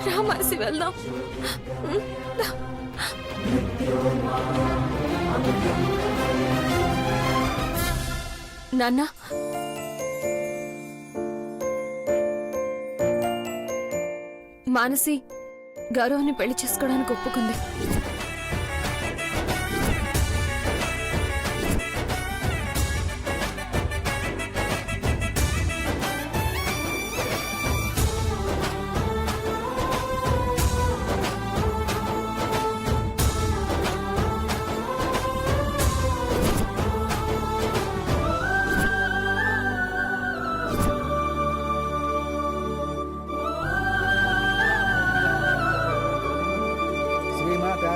రామాసి వెళ్దాం. నాన్న, మానసి గౌరవాన్ని పెళ్లి చేసుకోవడానికి ఒప్పుకుంది.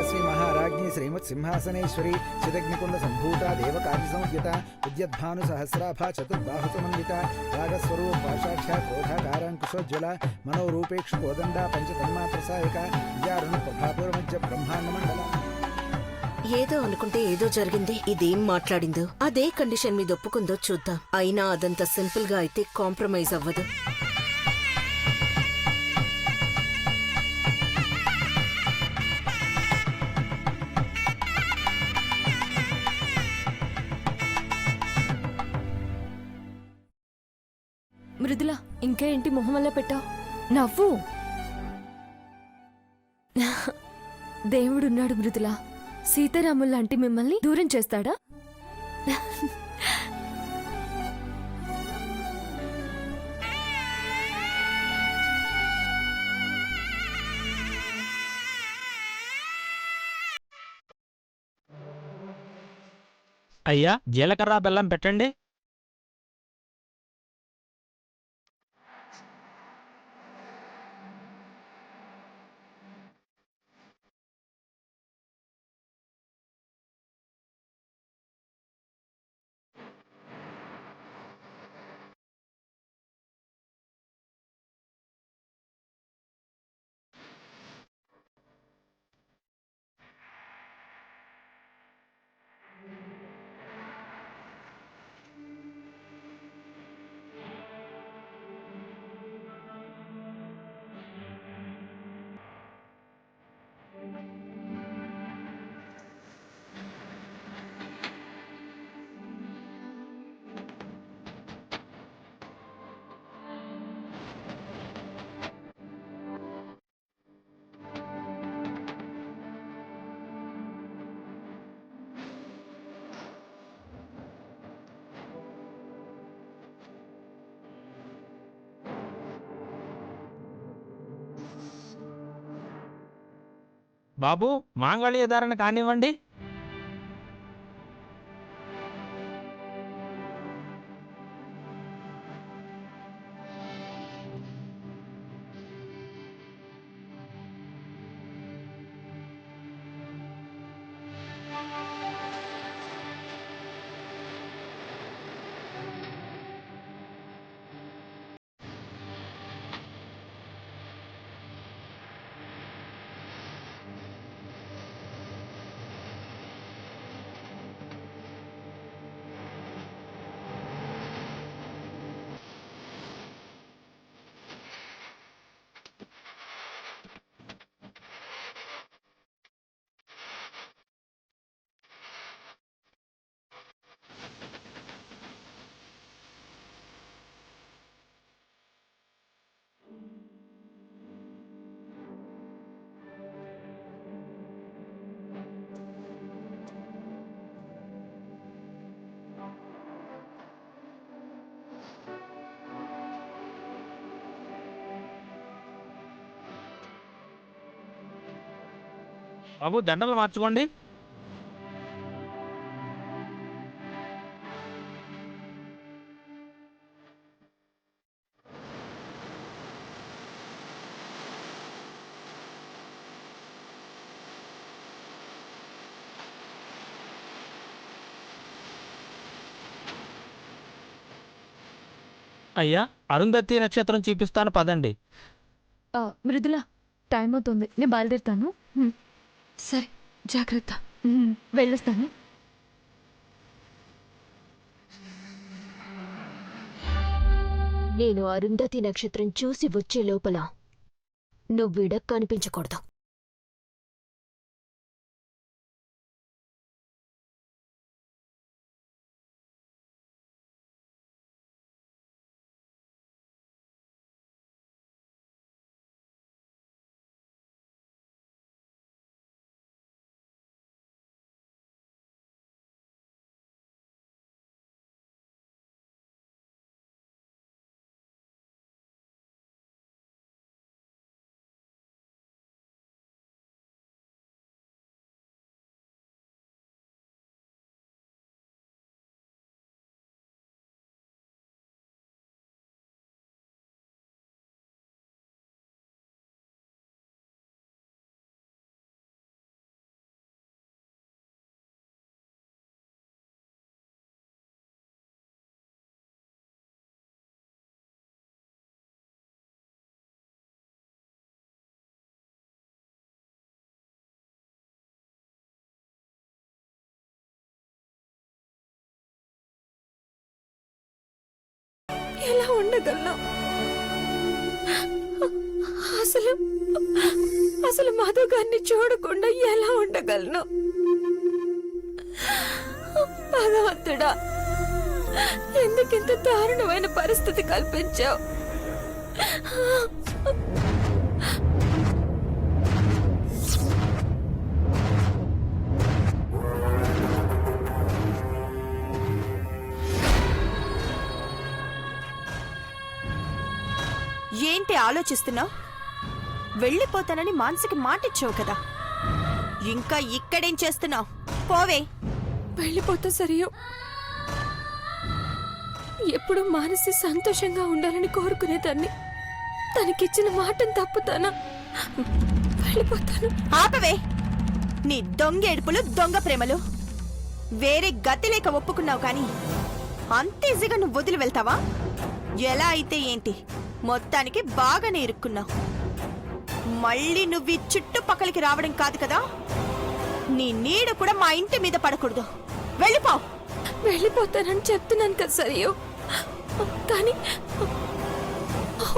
శ్రీ మహారాజ్ఞి శ్రీమత్సింహాసనేశ్వరి చిదగ్నికుండ సంభూత దేవకార్య సంయుత ఉద్యద్భాను సహస్రాభ చతుర్బాహు సమన్విత రాగస్వరూప పాషాఢ్య క్రోధాకారాంకుశోజ్వల మనోరూపేక్షు కోదండ పంచతన్మాత్రసాయక విద్యారుణ ప్రభాపూర్వమధ్య బ్రహ్మాండ మండల. ఏదో అనుకుంటే ఏదో జరిగింది. ఇదేం మాట్లాడిందో అదే కండిషన్ మీద ఒప్పుకుందో చూద్దాం. అయినా అదంత సింపుల్ గా అయితే కాంప్రమైజ్ అవ్వదు. మృదుల, ఇంకా ఏంటి మొహం వల్ల పెట్టావు? నవ్వు. దేవుడున్నాడు మృదుల. సీతారాముల్లాంటి మిమ్మల్ని దూరం చేస్తాడా? అయ్యా, జీలకర్ర బెల్లం పెట్టండి. బాబు, మాంగళ్య ధారణ కానివ్వండి. బాబు దండలు మార్చుకోండి. అయ్యా, అరుంధతి నక్షత్రం చూపిస్తాను పదండి. మృదుల, టైం అవుతుంది, నేను బయలుదేరుతాను. సరే, జాగ్రత్త. వెళ్ళొస్తాను. నేను అరుంధతి నక్షత్రం చూసి వచ్చే లోపల నువ్విడ కనిపించకూడదు. ఎలా ఉండగలను? అసలు మధు గారిని చూడకుండా ఎలా ఉండగలను? భగవంతుడా, ఎందుకింత దారుణమైన పరిస్థితి కల్పించావు? ఏంటి ఆలోచిస్తున్నావు? వెళ్ళిపోతానని మానసికి మాటిచ్చావు కదా, ఇంకా ఇక్కడేం చేస్తున్నావు? పోవే. వెళ్ళిపోతా సరియో. ఎప్పుడు మానసి సంతోషంగా ఉండాలని కోరుకునేదాన్ని. తనకిచ్చిన మాటను తప్పుతానా? వెళ్ళిపోతాను. ఆపవే నీ దొంగ ఏడుపులు, దొంగ ప్రేమలు. వేరే గతి లేక ఒప్పుకున్నావు కానీ అంత ఈజీగా నువ్వు వదిలి వెళ్తావా? ఎలా అయితే ఏంటి, మొత్తానికి బాగానే ఇరుక్కున్నావు. మళ్ళీ నువ్వు ఈ చుట్టుపక్కలకి రావడం కాదు కదా, నీ నీడ కూడా మా ఇంటి మీద పడకూడదు. వెళ్ళిపో. వెళ్ళిపోతానని చెప్తున్నాను కదా సరియో, కానీ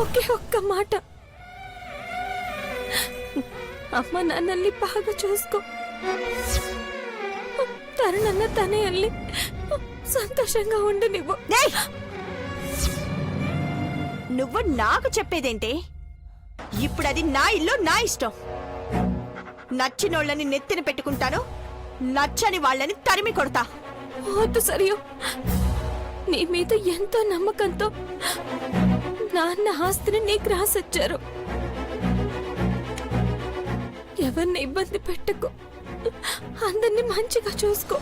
ఒకే ఒక్క మాట. అమ్మ నాన్నల్ని బాగా చూసుకో. తనన్న తనే అల్లి సంతోషంగా ఉండు నువ్వు. నువ్వు నాకు చెప్పేదేంటే? ఇప్పుడు అది నా ఇల్లు, నా ఇష్టం. నచ్చినోళ్ళని నెత్తిన పెట్టుకుంటాను, నచ్చని వాళ్ళని తరిమి కొడతా. వద్దు సరియో, నీ మీద ఎంతో నమ్మకంతో నాన్న ఆస్తిని నీకు రాసొచ్చారు. ఎవరిని ఇబ్బంది పెట్టకు, అందరినీ మంచిగా చూసుకో.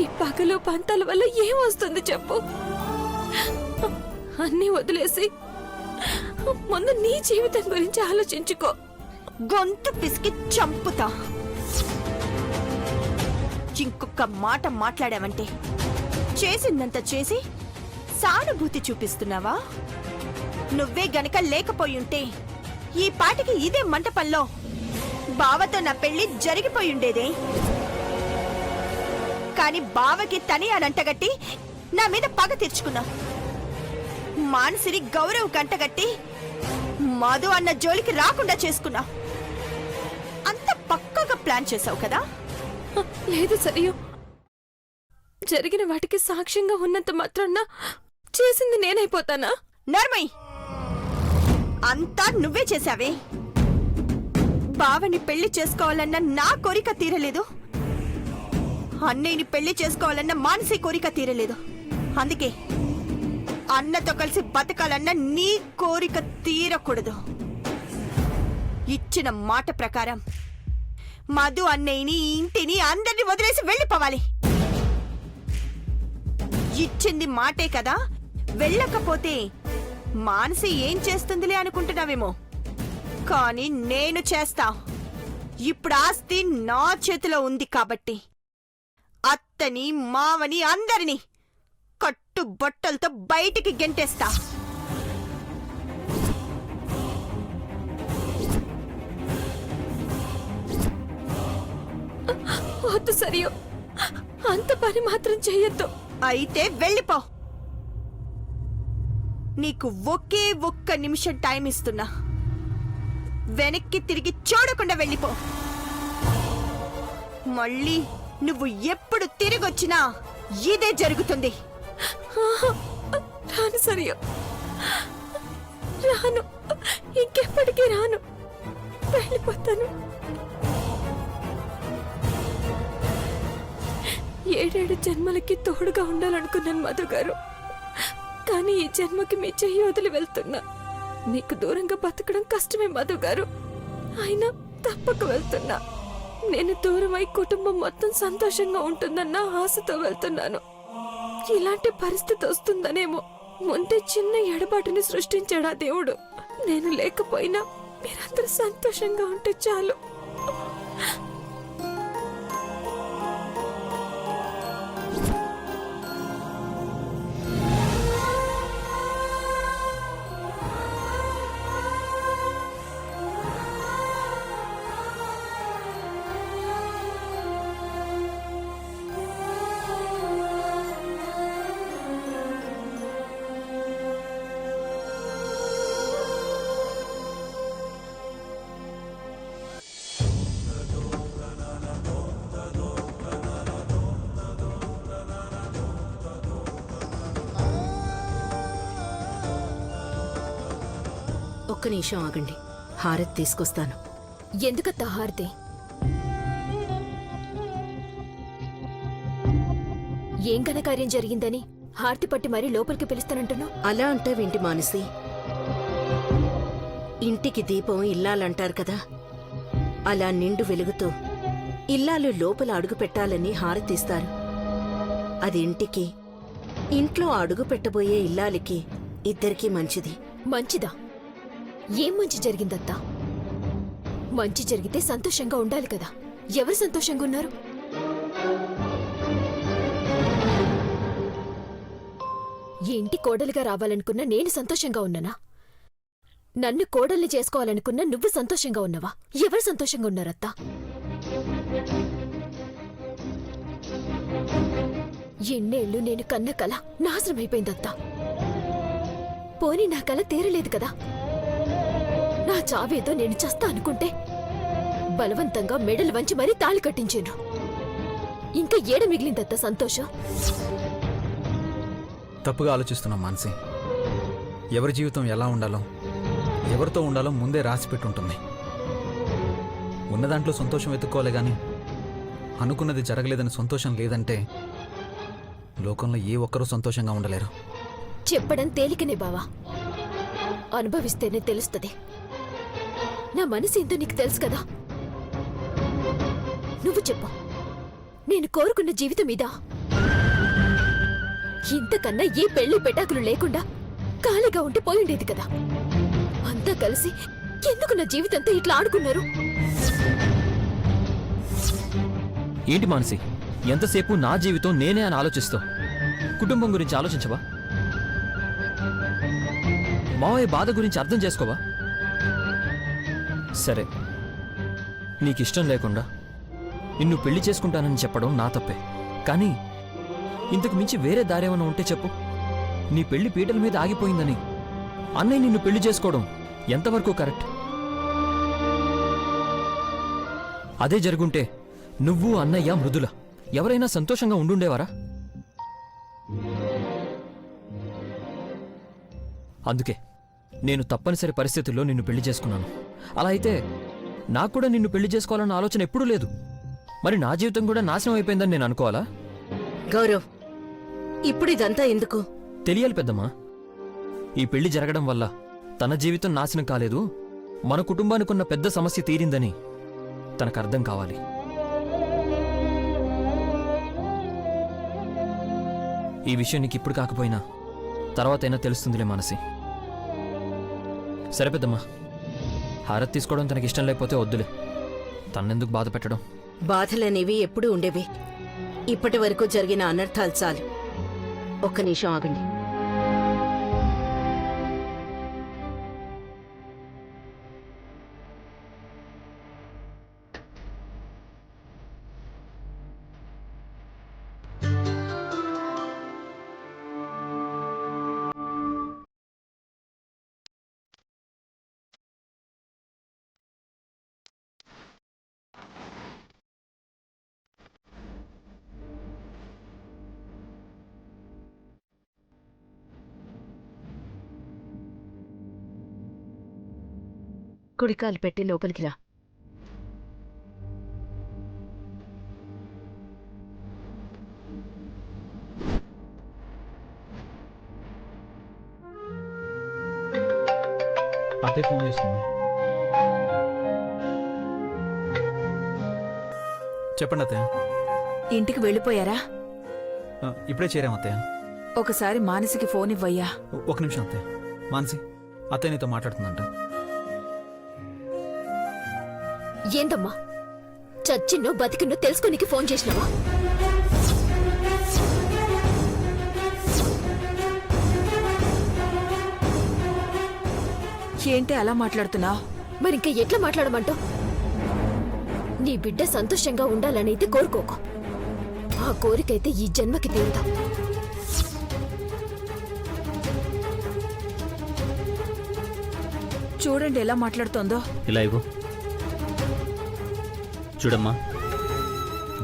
ఈ పగలు పంతాల వల్ల ఏం వస్తుంది చెప్పు? అన్నీ వదిలేసి ముందు నీ జీవితం గురించి ఆలోచించుకో. గొంతు పిసికి చంపుతా. ఇంకొక మాట మాట్లాడావంటే చేసిందంత చేసి సానుభూతి చూపిస్తున్నావా? నువ్వే గనక లేకపోయుంటే ఈ పాటికి ఇదే మంటపంలో బావతో నా పెళ్లి జరిగిపోయుండేదే. కాని బావకి తని అనంటగట్టి నా మీద పగ తీర్చుకున్నా. మానసిని గౌరవ్ కంటగట్టి మధు అన్న జోలికి రాకుండా చేసుకున్నా. అంత పక్కగా ప్లాన్ చేసావు కదా? లేదు సరియు, జరిగిన వాటికి సాక్ష్యంగా ఉన్నంత మాత్రాన చేసింది నేనైపోతానా? నర్మయ్, అంతా నువ్వే చేశావే. బావని పెళ్లి చేసుకోవాలన్న నా కోరిక తీరలేదు, అన్నయ్యని పెళ్లి చేసుకోవాలన్న మానసి కోరిక తీరలేదు. అందుకే అన్నతో కలిసి బతకాలన్న నీ కోరిక తీరకూడదు. ఇచ్చిన మాట ప్రకారం మధు అన్నయ్యని ఇంటిని అందరిని వదిలేసి వెళ్ళిపోవాలి. ఇచ్చింది మాటే కదా, వెళ్ళకపోతే మానసి ఏం చేస్తుందిలే అనుకుంటున్నావేమో, కానీ నేను చేస్తా. ఇప్పుడు ఆస్తి నా చేతిలో ఉంది కాబట్టి అత్తని మావని అందరినీ కట్టుబట్టలతో బయటికి గెంటేస్తా. వద్దు సరియు, అంత పని మాత్రం చెయ్యొద్దు. అయితే వెళ్ళిపో. నీకు ఒకే ఒక్క నిమిషం టైం ఇస్తున్నా. వెనక్కి తిరిగి చూడకుండా వెళ్ళిపో. మళ్ళీ నువ్వు ఎప్పుడు తిరిగొచ్చినా ఇదే జరుగుతుంది. రాను సరియు, రాను, ఇంకెప్పటికీ రాను, వెళ్ళిపోతాను. 7 జన్మలకి తోడుగా ఉండాలనుకున్నాను మధు గారు, కానీ ఈ జన్మకి మీ చెయ్యి వదిలి వెళ్తున్నా. నీకు దూరంగా బతకడం కష్టమే మధు గారు, అయినా తప్పక వెళ్తున్నా. నేను దూరమై కుటుంబం మొత్తం సంతోషంగా ఉంటుందన్న ఆశతో వెళ్తున్నాను. ఇలాంటి పరిస్థితి వస్తుందనేమో ముందే చిన్న ఎడబాటుని సృష్టించాడా దేవుడు. నేను లేకపోయినా మీరందరూ సంతోషంగా ఉంటే చాలు. ఒక్క నిమిషం ఆగండి, హారతి తీసుకొస్తాను. ఎందుకత్తా హారతి? ఏం ఘనకార్యం జరిగిందని హారతి పట్టి మరీ లోపలికి పిలుస్తానంటున్నావు? అలా అంటావేంటి మానసి? ఇంటికి దీపం ఇల్లాలంటారు కదా, అలా నిండు వెలుగుతూ ఇల్లాలు లోపల అడుగు పెట్టాలని హారతిస్తారు. అది ఇంటికి, ఇంట్లో అడుగు పెట్టబోయే ఇల్లాలికి ఇద్దరికీ మంచిది. మంచిదా? ఏం మంచి జరిగిందత్తా? మంచి జరిగితే సంతోషంగా ఉండాలి కదా. ఎవరు సంతోషంగా ఉన్నారు? ఈ ఇంటి కోడలిగా రావాలనుకున్న నేను సంతోషంగా ఉన్నానా? నన్ను కోడల్ని చేసుకోవాలనుకున్న నువ్వు సంతోషంగా ఉన్నావా? ఎవరు సంతోషంగా ఉన్నారత్తా? ఎన్నేళ్లు నేను కన్న కల నాశనమైపోయిందత్తా. పోనీ నా కల తీరలేదు కదా. నా చావేదో నేను చస్తా అనుకుంటే బలవంతంగా మెడలు వంచి మరీ తాళి కట్టించాను. ఇంకా ఏడ మిగిలిందత్త సంతోషం? తప్పుగా ఆలోచిస్తున్నాం మానసి. ఎవరి జీవితం ఎలా ఉండాలో, ఎవరితో ఉండాలో ముందే రాసి పెట్టుంటుంది. ఉన్న దాంట్లో సంతోషం వెతుక్కోలే గాని అనుకున్నది జరగలేదని సంతోషం లేదంటే లోకంలో ఏ ఒక్కరూ సంతోషంగా ఉండలేరు. చెప్పడం తేలికనే బావా, అనుభవిస్తేనే తెలుస్తుంది. నా మనసు ఏంటో నీకు తెలుసు కదా. నువ్వు చెప్పు, నేను కోరుకున్న జీవితం ఇదా? ఇంతకన్నా ఏ పెళ్లి పెటాకులు లేకుండా ఖాళీగా ఉంటే పోయిండేది కదా. అంతా కలిసి ఎందుకు నా జీవితంతో ఇట్లా ఆడుకున్నారు? ఏంటి మానసి, ఎంతసేపు నా జీవితం నేనే అని ఆలోచిస్తావు? కుటుంబం గురించి ఆలోచించవా? మావయ్య బాధ గురించి అర్థం చేసుకోవా? సరే, నీకిష్టం లేకుండా నిన్ను పెళ్లి చేసుకుంటానని చెప్పడం నా తప్పే. కానీ ఇంతకు మించి వేరే దారేమన్నా ఉంటే చెప్పు. నీ పెళ్లి పీటల మీద ఆగిపోయిందని అన్నయ్య నిన్ను పెళ్లి చేసుకోవడం ఎంతవరకు కరెక్ట్? అదే జరుగుంటే నువ్వు, అన్నయ్య, మృదుల ఎవరైనా సంతోషంగా ఉండుండేవారా? అందుకే నేను తప్పనిసరి పరిస్థితుల్లో నిన్ను పెళ్లి చేసుకున్నాను. అలా అయితే నాకు కూడా నిన్ను పెళ్లి చేసుకోవాలన్న ఆలోచన ఎప్పుడూ లేదు. మరి నా జీవితం కూడా నాశనం అయిపోయిందని నేను అనుకోవాలా? గౌరవ్, ఇప్పుడు ఇదంతా ఎందుకు? తెలియాలి పెద్దమ్మా. ఈ పెళ్లి జరగడం వల్ల తన జీవితం నాశనం కాలేదు, మన కుటుంబానికున్న పెద్ద సమస్య తీరిందని తనకు అర్థం కావాలి. ఈ విషయం నీకు ఇప్పుడు కాకపోయినా తర్వాతైనా తెలుస్తుందిలే మానసి. సరే పెద్దమ్మా, హారతి తీసుకోవడం తనకి ఇష్టం లేకపోతే వద్దులే. తన్నెందుకు బాధ పెట్టడం? బాధలనేవి ఎప్పుడూ ఉండేవి. ఇప్పటి వరకు జరిగిన అనర్థాలు చాలు. ఒక్క నిమిషం ఆగండి. కుడికాలు పెట్టి లోపలికి రా. అత్తయ్య ఫోన్ చేస్తుంది. చెప్పండి అత్తయ్య. ఇంటికి వెళ్ళిపోయారా? ఇప్పుడే చేరాం అత్తయ్య. ఒకసారి మానసికి ఫోన్ ఇవ్వయ్యా. ఒక నిమిషం అత్తయ్య. మానసి, అత్తయ్య నీతో మాట్లాడుతుందంట. ఏందమ్మా, చచ్చిన్నో బతికిన్నో తెలుసుకోనికి ఫోన్ చేసినావా? ఏంటి అలా మాట్లాడుతున్నావు? మరింక ఎట్లా మాట్లాడమంటావు? నీ బిడ్డ సంతోషంగా ఉండాలనైతే కోరుకోకు. ఆ కోరికైతే ఈ జన్మకి తీరుదా. చూడండి ఎలా మాట్లాడుతోందో. ఇలా ఇవ్వు. చూడమ్మా,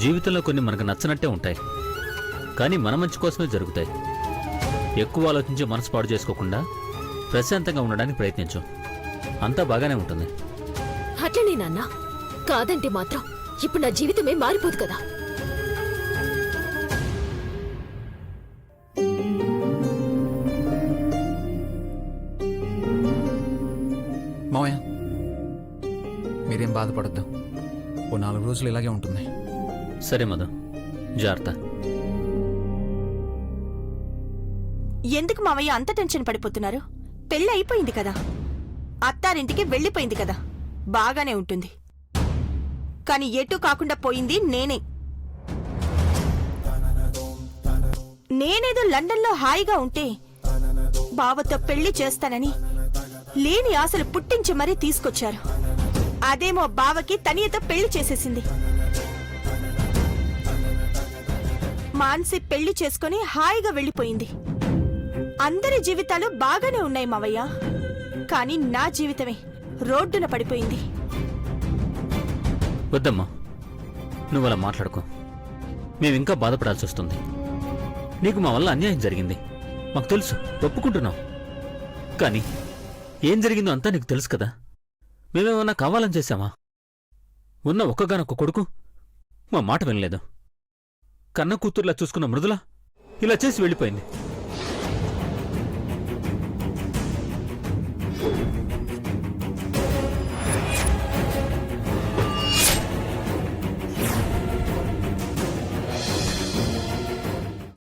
జీవితంలో కొన్ని మనకు నచ్చనట్టే ఉంటాయి, కానీ మన మంచి కోసమే జరుగుతాయి. ఎక్కువ ఆలోచించి మనసు పాడు చేసుకోకుండా ప్రశాంతంగా ఉండడానికి ప్రయత్నించు. అంతా బాగానే ఉంటుంది. అట్లనే నాన్న, కాదంటే మాత్రం ఇప్పుడు నా జీవితమే మారిపోదు కదా. మావయ్య, మీరేం బాధపడద్దు. ఓ 4 రోజులు ఇలాగే ఉంటుంది. సరే మధు, జాగ్రత్త. ఎందుకు మావయ్య అంత టెన్షన్ పడిపోతున్నారు? పెళ్ళి అయిపోయింది కదా, అత్తారింటికి వెళ్ళిపోయింది కదా, బాగానే ఉంటుంది. కానీ ఎటు కాకుండా పోయింది నేనేదో లండన్లో హాయిగా ఉంటే బావతో పెళ్లి చేస్తానని లేని ఆశలు పుట్టించి మరీ తీసుకొచ్చారు. అదేమో బావకి తనియతో పెళ్లి చేసేసింది. మాన్సి పెళ్లి చేసుకుని హాయిగా వెళ్ళిపోయింది. అందరి జీవితాలు బాగానే ఉన్నాయి మావయ్య, కానీ నా జీవితమే రోడ్డున పడిపోయింది. వద్దమ్మా, నువ్వు అలా మాట్లాడుకో. మేమింకా బాధపడాల్సి వస్తుంది. నీకు మా వల్ల అన్యాయం జరిగింది, మాకు తెలుసు, ఒప్పుకుంటున్నాం. కానీ ఏం జరిగిందో అంతా నీకు తెలుసు కదా. మేమేమన్నా కావాలని చేశామా? ఉన్న ఒక్కగానొక్క కొడుకు మా మాట వినలేదు. కన్న కూతుర్లా చూసుకున్న మృదుల ఇలా చేసి వెళ్ళిపోయింది.